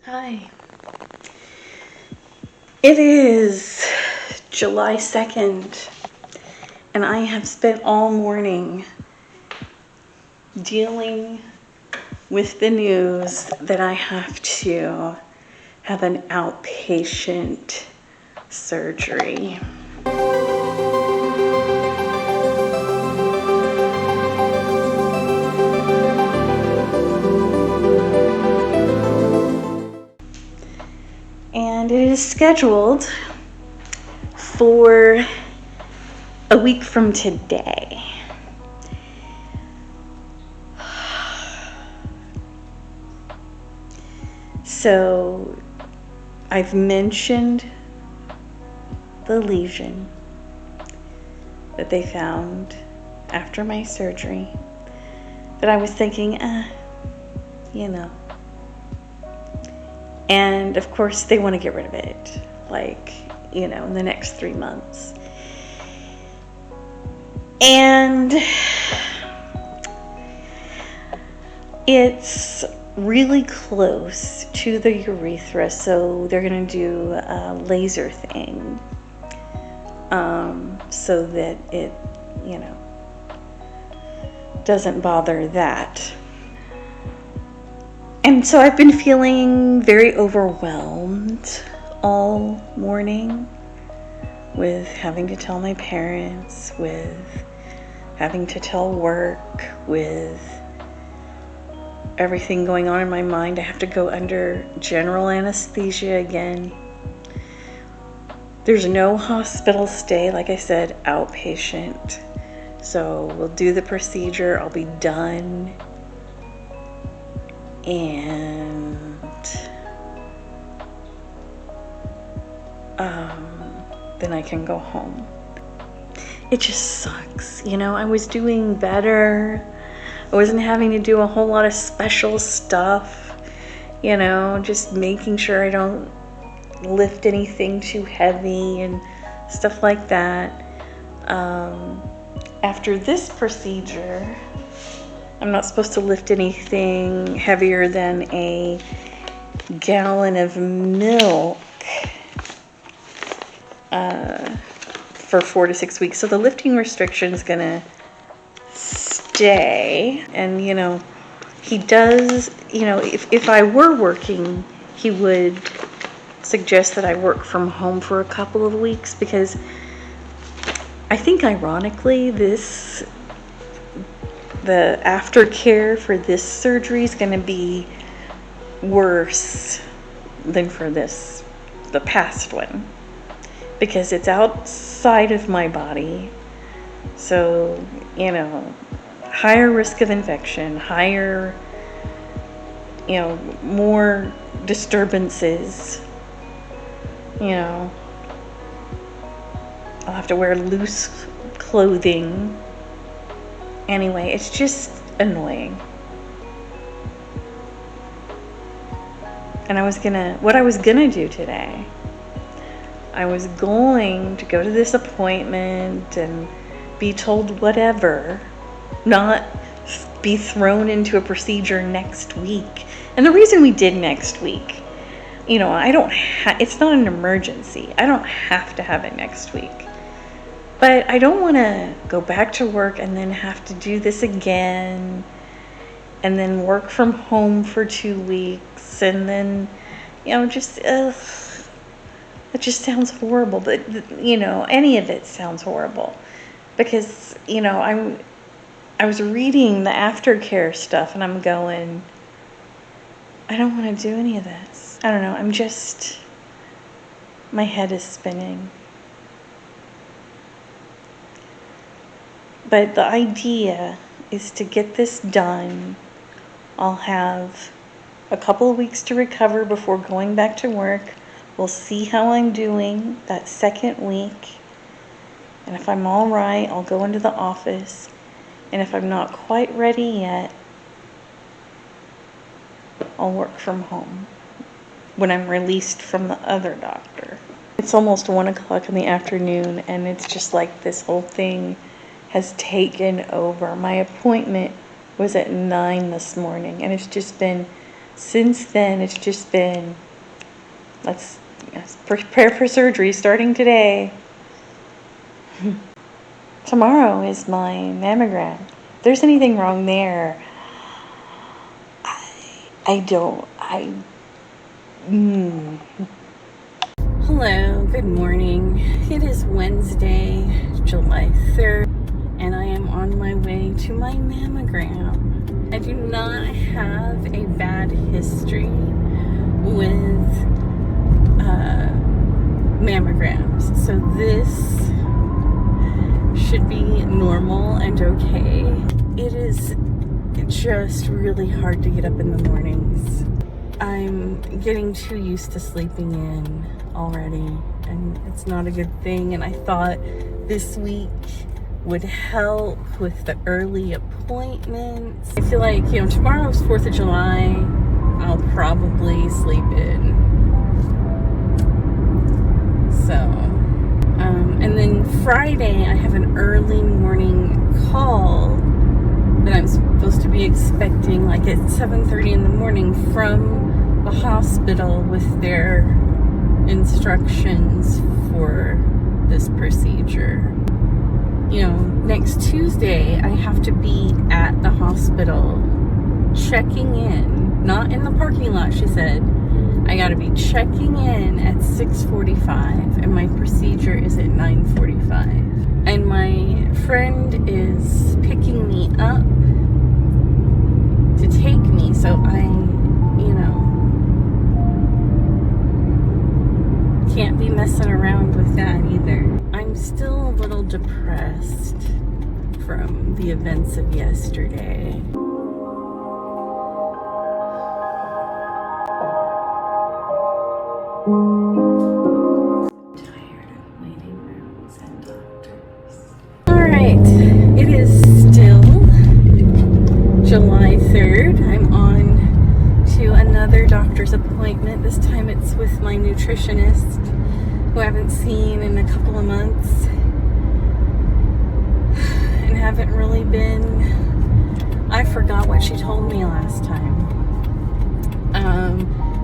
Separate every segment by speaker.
Speaker 1: Hi. It is July 2nd, and I have spent all morning dealing with the news that I have to have an outpatient surgery. And it is scheduled for a week from today. So I've mentioned the lesion that they found after my surgery, that I was thinking, And of course they want to get rid of it, in the next 3 months. And it's really close to the urethra, so they're going to do a laser thing, so that it, doesn't bother that. And so I've been feeling very overwhelmed all morning with having to tell my parents, with having to tell work, with everything going on in my mind. I have to go under general anesthesia again. There's no hospital stay, like I said, outpatient. So we'll do the procedure, I'll be done, and then I can go home. It just sucks, I was doing better. I wasn't having to do a whole lot of special stuff, just making sure I don't lift anything too heavy and stuff like that. After this procedure, I'm not supposed to lift anything heavier than a gallon of milk for 4 to 6 weeks. So the lifting restriction is going to stay. And, he does, if I were working, he would suggest that I work from home for a couple of weeks, because I think ironically the aftercare for this surgery is going to be worse than for the past one, because it's outside of my body. So, higher risk of infection, higher, more disturbances. I'll have to wear loose clothing. Anyway, it's just annoying. And what I was gonna do today, I was going to go to this appointment and be told whatever, not be thrown into a procedure next week. And the reason we did next week, it's not an emergency. I don't have to have it next week. But I don't want to go back to work and then have to do this again, and then work from home for 2 weeks, and then, it just sounds horrible. But, any of it sounds horrible, because, I was reading the aftercare stuff, and I'm going, I don't want to do any of this. I don't know, my head is spinning. But the idea is to get this done. I'll have a couple of weeks to recover before going back to work. We'll see how I'm doing that second week. And if I'm all right, I'll go into the office. And if I'm not quite ready yet, I'll work from home when I'm released from the other doctor. It's almost 1 o'clock in the afternoon, and it's just like this whole thing has taken over. My appointment was at 9 this morning, and it's just been Since then, it's just been, let's prepare for surgery starting today. Tomorrow is my mammogram. If there's anything wrong there, Hello, good morning. It is Wednesday, July 3rd, and I am on my way to my mammogram. I do not have a bad history with mammograms, so this should be normal and okay. It is just really hard to get up in the mornings. I'm getting too used to sleeping in already, and it's not a good thing, and I thought this week would help with the early appointments. I feel like, tomorrow's 4th of July, I'll probably sleep in. So, and then Friday, I have an early morning call that I'm supposed to be expecting, like at 7:30 in the morning from the hospital with their instructions for this procedure. Next Tuesday, I have to be at the hospital checking in, not in the parking lot, she said. I gotta be checking in at 6:45, and my procedure is at 9:45. And my friend is picking me up to take me, so I, can't be messing around with that either. I'm still a little depressed from the events of yesterday. Tired of waiting rooms and doctors. Alright, it is still July 3rd. I'm on to another doctor's appointment. This time it's with my nutritionist, who I haven't seen in a couple of months and haven't really been. I forgot what she told me last time.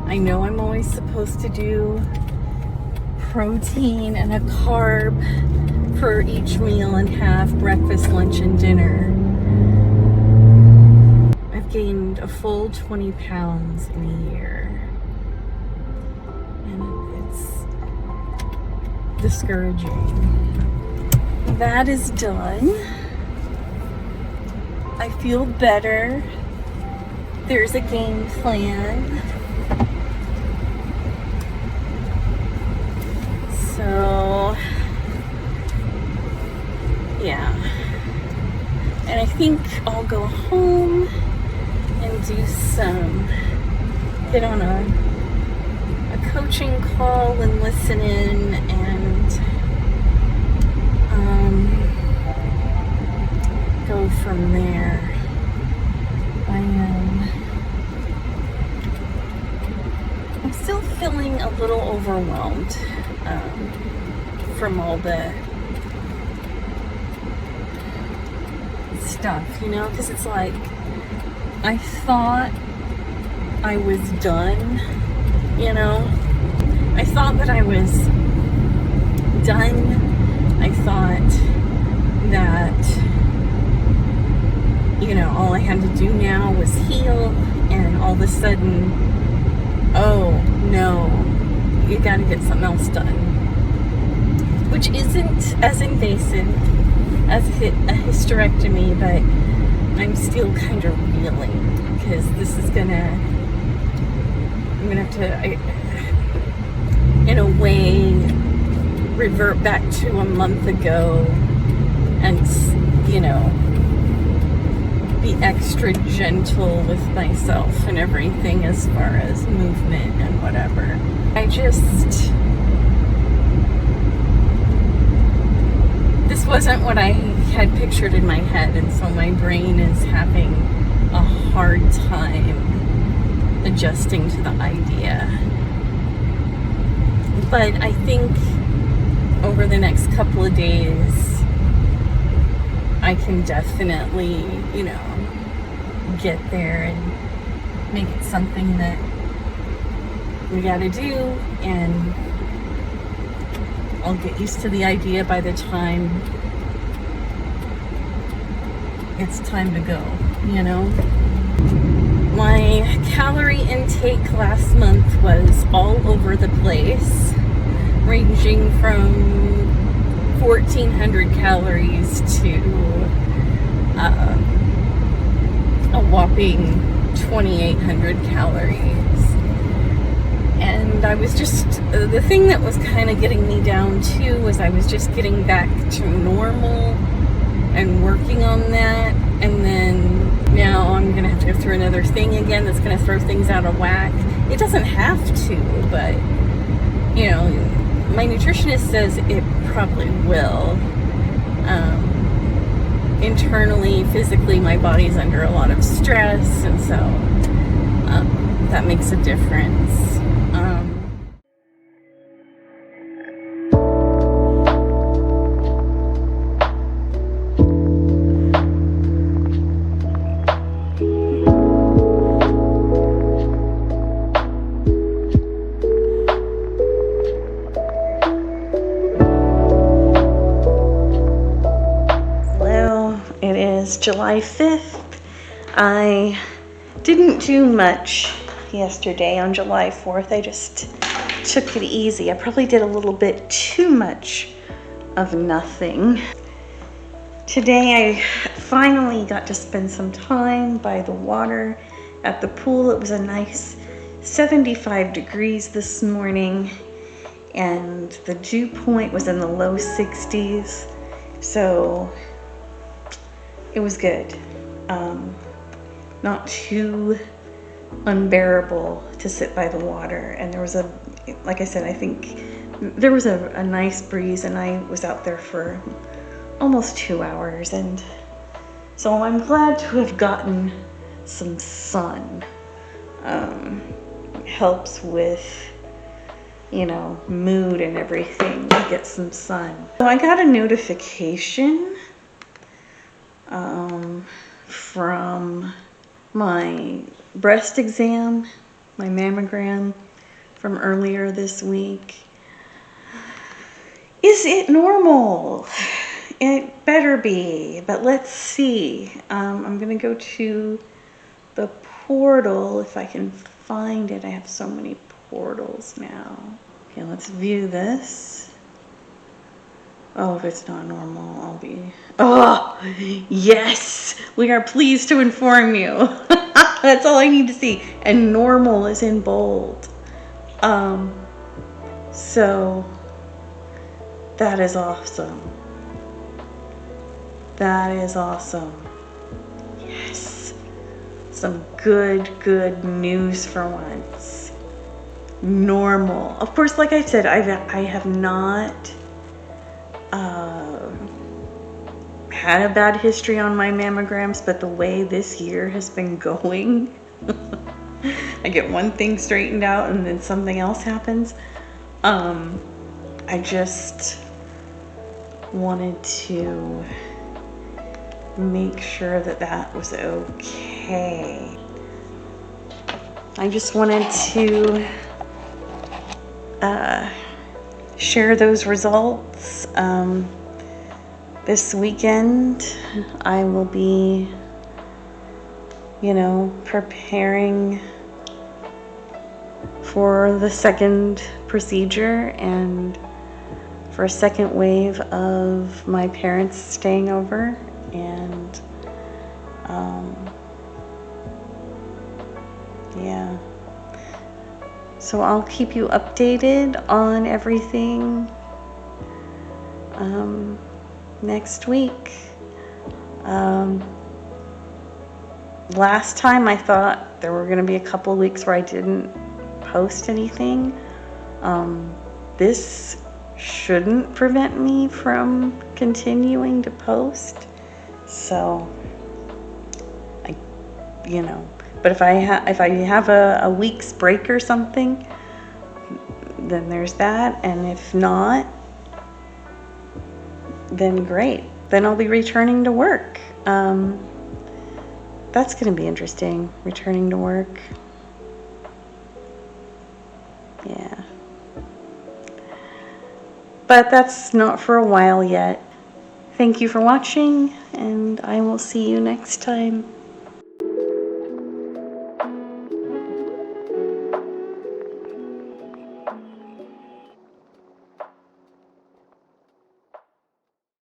Speaker 1: I know I'm always supposed to do protein and a carb for each meal and have breakfast, lunch, and dinner. I've gained a full 20 pounds in a year, and it's discouraging. That is done. I feel better. There's a game plan. So, yeah. And I think I'll go home and get on a coaching call and listen in, and go from there. I'm still feeling a little overwhelmed from all the stuff, because it's like, I thought I was done, I thought that I was done. I thought that, all I had to do now was heal, and all of a sudden, oh no, you gotta get something else done. Which isn't as invasive as a hysterectomy, but I'm still kind of reeling, because this is I'm gonna have to, in a way, revert back to a month ago and, be extra gentle with myself and everything as far as movement and whatever. This wasn't what I had pictured in my head, and so my brain is having a hard time adjusting to the idea. But I think over the next couple of days, I can definitely, get there and make it something that we gotta do, and I'll get used to the idea by the time it's time to go, you know? My calorie intake last month was all over the place, ranging from 1,400 calories to a whopping 2,800 calories. And I was just, the thing that was kind of getting me down too was I was just getting back to normal and working on that, and then now I'm gonna have to go through another thing again that's gonna throw things out of whack. It doesn't have to, but you know, my nutritionist says it probably will. Internally, physically, my body's under a lot of stress, and so that makes a difference. July 5th. I didn't do much yesterday on July 4th. I just took it easy. I probably did a little bit too much of nothing. Today I finally got to spend some time by the water at the pool. It was a nice 75 degrees this morning, and the dew point was in the low 60s. So it was good. Not too unbearable to sit by the water. And there was like I said, I think there was a nice breeze, and I was out there for almost 2 hours. And so I'm glad to have gotten some sun. It helps with, you know, mood and everything to get some sun. So I got a notification from my breast exam, my mammogram from earlier this week. Is it normal? It better be, but let's see. I'm gonna go to the portal if I can find it. I have so many portals now. Okay, let's view this. Oh, if it's not normal, I'll be... Oh, yes! We are pleased to inform you. That's all I need to see. And normal is in bold. So, that is awesome. That is awesome. Yes. Some good news for once. Normal. Of course, like I said, I have not had a bad history on my mammograms, but the way this year has been going, I get one thing straightened out and then something else happens. I just wanted to make sure that that was okay. I just wanted to share those results. This weekend I will be, you know, preparing for the second procedure and for a second wave of my parents staying over, and yeah, so I'll keep you updated on everything next week. Last time I thought there were going to be a couple weeks where I didn't post anything. This shouldn't prevent me from continuing to post. So, but if I have a week's break or something, then there's that. And if not, then great. Then I'll be returning to work. That's going to be interesting, returning to work. Yeah. But that's not for a while yet. Thank you for watching, and I will see you next time.